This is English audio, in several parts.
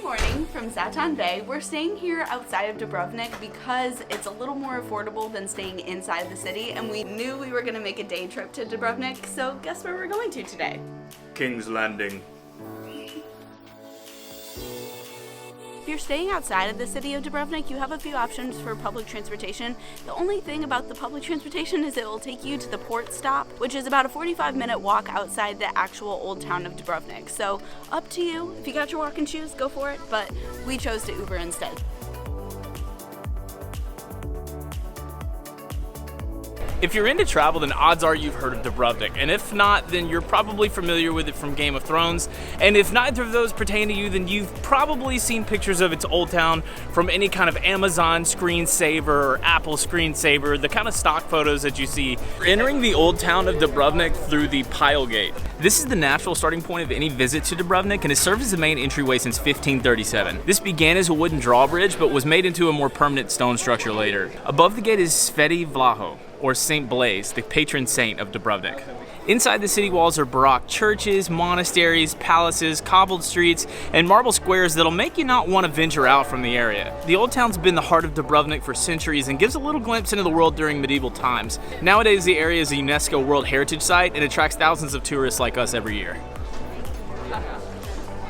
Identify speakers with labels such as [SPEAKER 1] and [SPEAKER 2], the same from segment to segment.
[SPEAKER 1] morning from Saint Blaise. We're staying here outside of Dubrovnik because it's a little more affordable than staying inside the city, and we knew we were going to make a day trip to Dubrovnik, so guess where we're going to today?
[SPEAKER 2] King's Landing.
[SPEAKER 1] If you're staying outside of the city of Dubrovnik, you have a few options for public transportation. The only thing about the public transportation is it will take you to the port stop, which is about a 45-minute walk outside the actual old town of Dubrovnik. So up to you. If you got your walking shoes, go for it, but we chose to Uber instead.
[SPEAKER 3] If you're into travel, then odds are you've heard of Dubrovnik, and if not, then you're probably familiar with it from Game of Thrones, and if neither of those pertain to you, then you've probably seen pictures of its old town from any kind of Amazon screensaver or Apple screensaver, the kind of stock photos that you see. We're entering the old town of Dubrovnik through the Pile Gate. This is the natural starting point of any visit to Dubrovnik, and it served as the main entryway since 1537. This began as a wooden drawbridge, but was made into a more permanent stone structure later. Above the gate is Sveti Vlaho, or Saint Blaise, the patron saint of Dubrovnik. Inside the city walls are Baroque churches, monasteries, palaces, cobbled streets, and marble squares that'll make you not want to venture out from the area. The old town's been the heart of Dubrovnik for centuries and gives a little glimpse into the world during medieval times. Nowadays, the area is a UNESCO World Heritage Site and attracts thousands of tourists like us every year.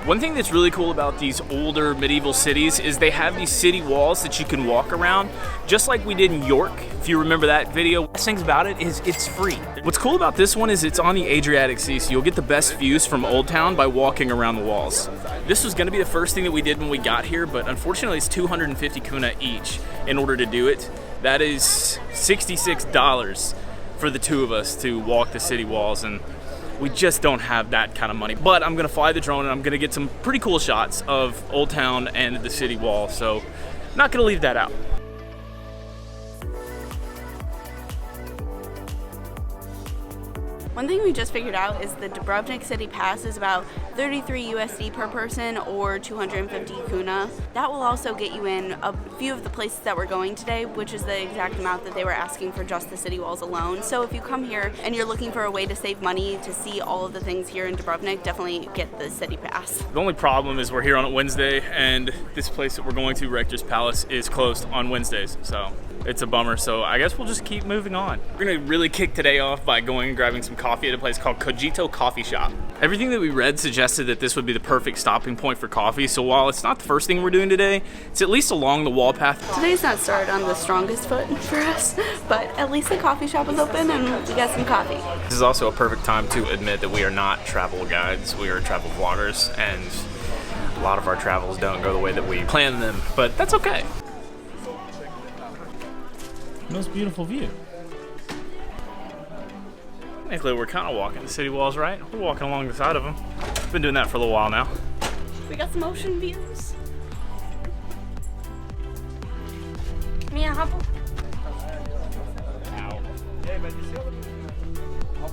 [SPEAKER 3] One thing that's really cool about these older medieval cities is they have these city walls that you can walk around, just like we did in York, if you remember that video. The best thing about it is it's free. What's cool about this one is it's on the Adriatic Sea, so you'll get the best views from Old Town by walking around the walls. This was gonna be the first thing that we did when we got here, but unfortunately it's 250 kuna each in order to do it. That is $66 for the two of us to walk the city walls, and we just don't have that kind of money. But I'm gonna fly the drone and I'm gonna get some pretty cool shots of Old Town and the city wall, so not gonna leave that out.
[SPEAKER 1] One thing we just figured out is the Dubrovnik City Pass is about 33 USD per person or 250 kuna. That will also get you in a few of the places that we're going today, which is the exact amount that they were asking for just the city walls alone. So if you come here and you're looking for a way to save money to see all of the things here in Dubrovnik, definitely get the City Pass.
[SPEAKER 3] The only problem is we're here on a Wednesday and this place that we're going to, Rector's Palace, is closed on Wednesdays, so it's a bummer. So I guess we'll just keep moving on. We're gonna really kick today off by going and grabbing some coffee at a place called Cogito Coffee Shop. Everything that we read suggested that this would be the perfect stopping point for coffee, so while it's not the first thing we're doing today, it's at least along the wall path.
[SPEAKER 1] Today's not started on the strongest foot for us, but at least the coffee shop is open and we got some coffee.
[SPEAKER 3] This is also a perfect time to admit that we are not travel guides, we are travel vloggers, and a lot of our travels don't go the way that we plan them, but that's okay. Most beautiful view. Technically, we're kind of walking the city walls, right? We're walking along the side of them. Been doing that for a little while now.
[SPEAKER 1] We got some ocean views. Mia, hop.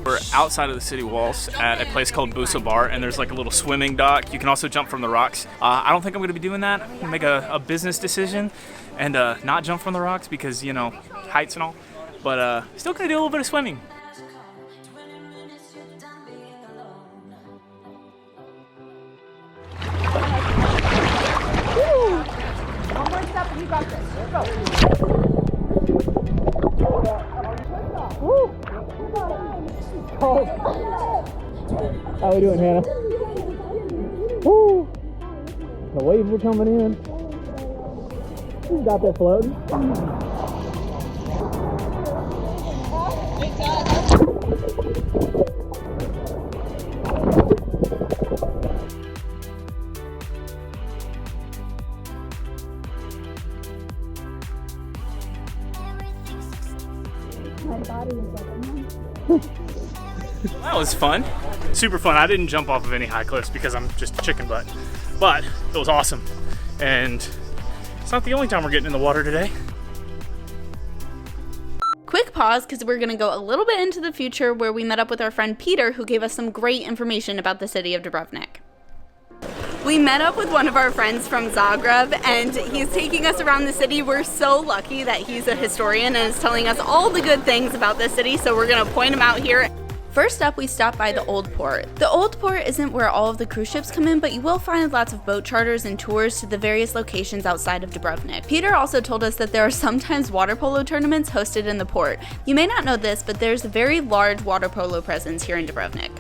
[SPEAKER 3] We're outside of the city walls at a place called Busa Bar, and there's like a little swimming dock. You can also jump from the rocks. I don't think I'm gonna be doing that. I'm gonna make a business decision and not jump from the rocks because, you know, heights and all. But still gonna do a little bit of swimming.
[SPEAKER 1] One more step and you got this. Go.
[SPEAKER 4] Woo! Oh. How are we doing, Hannah? Woo! The waves are coming in. You got that floating.
[SPEAKER 3] That was fun. Super fun. I didn't jump off of any high cliffs because I'm just chicken butt. But it was awesome. And it's not the only time we're getting in the water today.
[SPEAKER 1] Quick pause because we're going to go a little bit into the future where we met up with our friend Peter, who gave us some great information about the city of Dubrovnik. We met up with one of our friends from Zagreb and he's taking us around the city. We're so lucky that he's a historian and is telling us all the good things about this city, so we're going to point him out here. First up, we stop by the Old Port. The Old Port isn't where all of the cruise ships come in, but you will find lots of boat charters and tours to the various locations outside of Dubrovnik. Peter also told us that there are sometimes water polo tournaments hosted in the port. You may not know this, but there's a very large water polo presence here in Dubrovnik.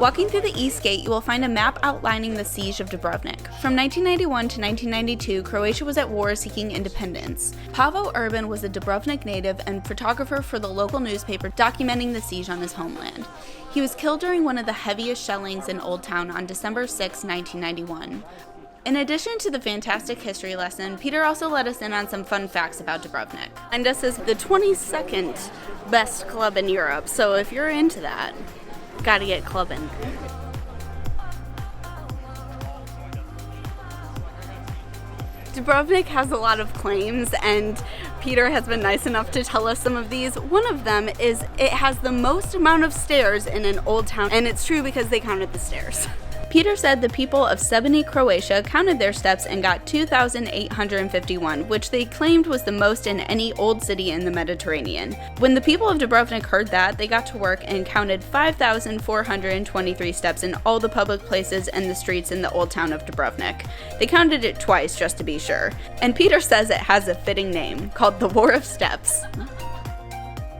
[SPEAKER 1] Walking through the East Gate, you will find a map outlining the siege of Dubrovnik. From 1991 to 1992, Croatia was at war seeking independence. Pavo Urban was a Dubrovnik native and photographer for the local newspaper documenting the siege on his homeland. He was killed during one of the heaviest shellings in Old Town on December 6, 1991. In addition to the fantastic history lesson, Peter also let us in on some fun facts about Dubrovnik. And this is the 22nd best club in Europe, so if you're into that, gotta get clubbing. Dubrovnik has a lot of claims, and Peter has been nice enough to tell us some of these. One of them is it has the most amount of stairs in an old town, and it's true because they counted the stairs. Peter said the people of Sebeni, Croatia counted their steps and got 2,851, which they claimed was the most in any old city in the Mediterranean. When the people of Dubrovnik heard that, they got to work and counted 5,423 steps in all the public places and the streets in the old town of Dubrovnik. They counted it twice just to be sure. And Peter says it has a fitting name, called the War of Steps.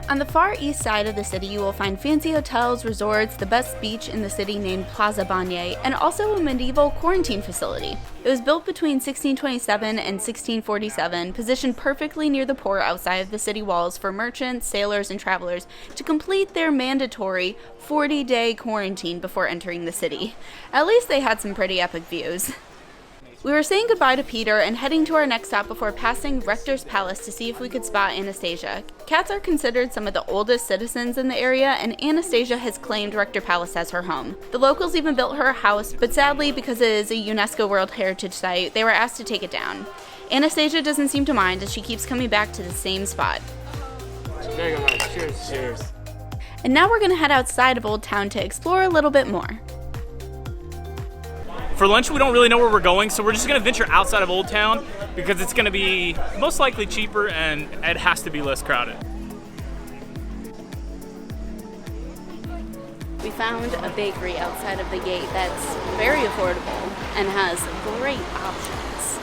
[SPEAKER 1] On the far east side of the city, you will find fancy hotels, resorts, the best beach in the city named Plaza Banje, and also a medieval quarantine facility. It was built between 1627 and 1647, positioned perfectly near the port outside of the city walls for merchants, sailors, and travelers to complete their mandatory 40-day quarantine before entering the city. At least they had some pretty epic views. We were saying goodbye to Peter and heading to our next stop before passing Rector's Palace to see if we could spot Anastasia. Cats are considered some of the oldest citizens in the area, and Anastasia has claimed Rector Palace as her home. The locals even built her a house, but sadly, because it is a UNESCO World Heritage Site, they were asked to take it down. Anastasia doesn't seem to mind as she keeps coming back to the same spot.
[SPEAKER 3] There you go, guys. Cheers. Cheers.
[SPEAKER 1] And now we're going to head outside of Old Town to explore a little bit more.
[SPEAKER 3] For lunch, we don't really know where we're going, so we're just going to venture outside of Old Town because it's going to be most likely cheaper and it has to be less crowded.
[SPEAKER 1] We found a bakery outside of the gate that's very affordable and has great options.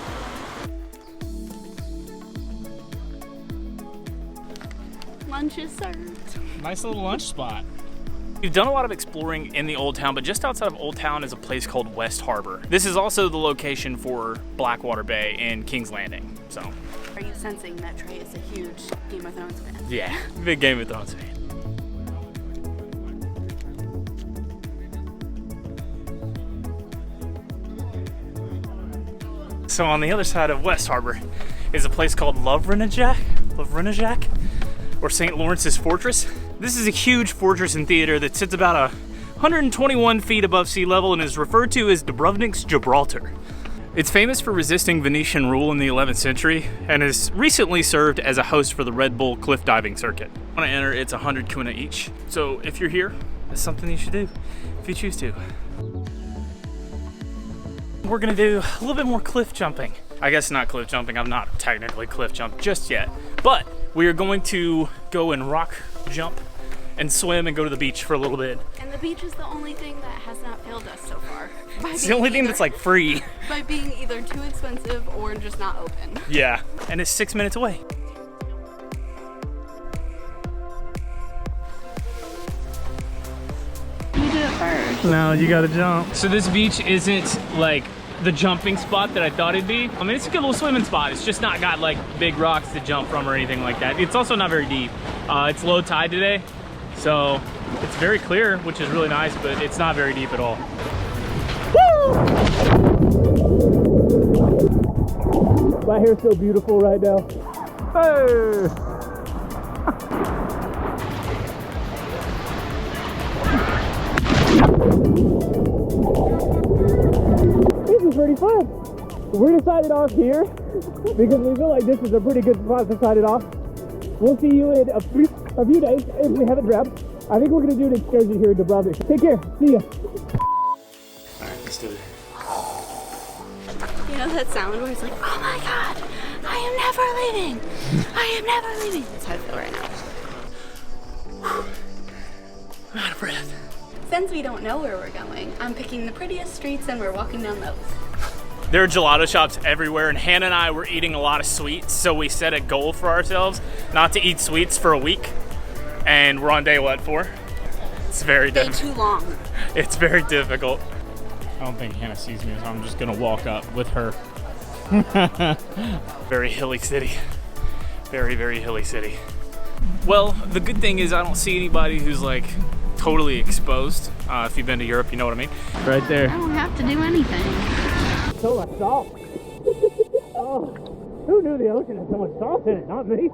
[SPEAKER 1] Lunch is served.
[SPEAKER 3] Nice little lunch spot. We've done a lot of exploring in the Old Town, but just outside of Old Town is a place called West Harbor. This is also the location for Blackwater Bay and King's Landing, so.
[SPEAKER 1] Are you sensing that Trey is a huge Game of Thrones fan?
[SPEAKER 3] Yeah, big Game of Thrones fan. So on the other side of West Harbor is a place called Lovrenajak, or St. Lawrence's Fortress. This is a huge fortress and theater that sits about 121 feet above sea level and is referred to as Dubrovnik's Gibraltar. It's famous for resisting Venetian rule in the 11th century and has recently served as a host for the Red Bull cliff diving circuit. Want to enter, it's 100 kuna each. So if you're here, it's something you should do if you choose to. We're gonna do a little bit more cliff jumping. I guess not cliff jumping, I'm not technically cliff jump just yet, but we are going to go and rock jump and swim and go to the beach for a little bit.
[SPEAKER 1] And the beach is the only thing that has not failed us so far.
[SPEAKER 3] It's the only thing that's like free.
[SPEAKER 1] By being either too expensive or just not open.
[SPEAKER 3] Yeah, and it's 6 minutes away.
[SPEAKER 1] You do it first.
[SPEAKER 3] No, you gotta jump. So this beach isn't like the jumping spot that I thought it'd be. I mean, it's a good little swimming spot. It's just not got like big rocks to jump from or anything like that. It's also not very deep. It's low tide today, so it's very clear, which is really nice, but it's not very deep at all.
[SPEAKER 4] Woo! My hair's so beautiful right now. Hey! This is pretty fun. We're gonna sign it off here because we feel like this is a pretty good spot to sign it off. We'll see you in a few days if we haven't wrapped. I think we're gonna do an excursion here in Dubrovnik. Take care. See ya.
[SPEAKER 3] Alright, let's do it.
[SPEAKER 1] You know that sound where it's like, oh my god, I am never leaving. I am never leaving. That's how I feel right now.
[SPEAKER 3] I'm out of breath.
[SPEAKER 1] Since we don't know where we're going, I'm picking the prettiest streets and we're walking down those.
[SPEAKER 3] There are gelato shops everywhere, and Hannah and I were eating a lot of sweets, so we set a goal for ourselves not to eat sweets for a week. And we're on day what, 4? It's very
[SPEAKER 1] Day
[SPEAKER 3] difficult.
[SPEAKER 1] too long.
[SPEAKER 3] It's very difficult.
[SPEAKER 4] I don't think Hannah sees me, so I'm just gonna walk up with her.
[SPEAKER 3] Very hilly city. Very, very hilly city. Well, the good thing is I don't see anybody who's like totally exposed. If you've been to Europe, you know what I mean.
[SPEAKER 4] Right
[SPEAKER 1] I
[SPEAKER 4] there.
[SPEAKER 1] don't have to do anything.
[SPEAKER 4] So much salt. Oh, who knew the ocean had so much salt in it? Not me.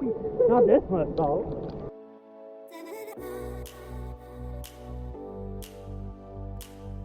[SPEAKER 4] Not this much salt.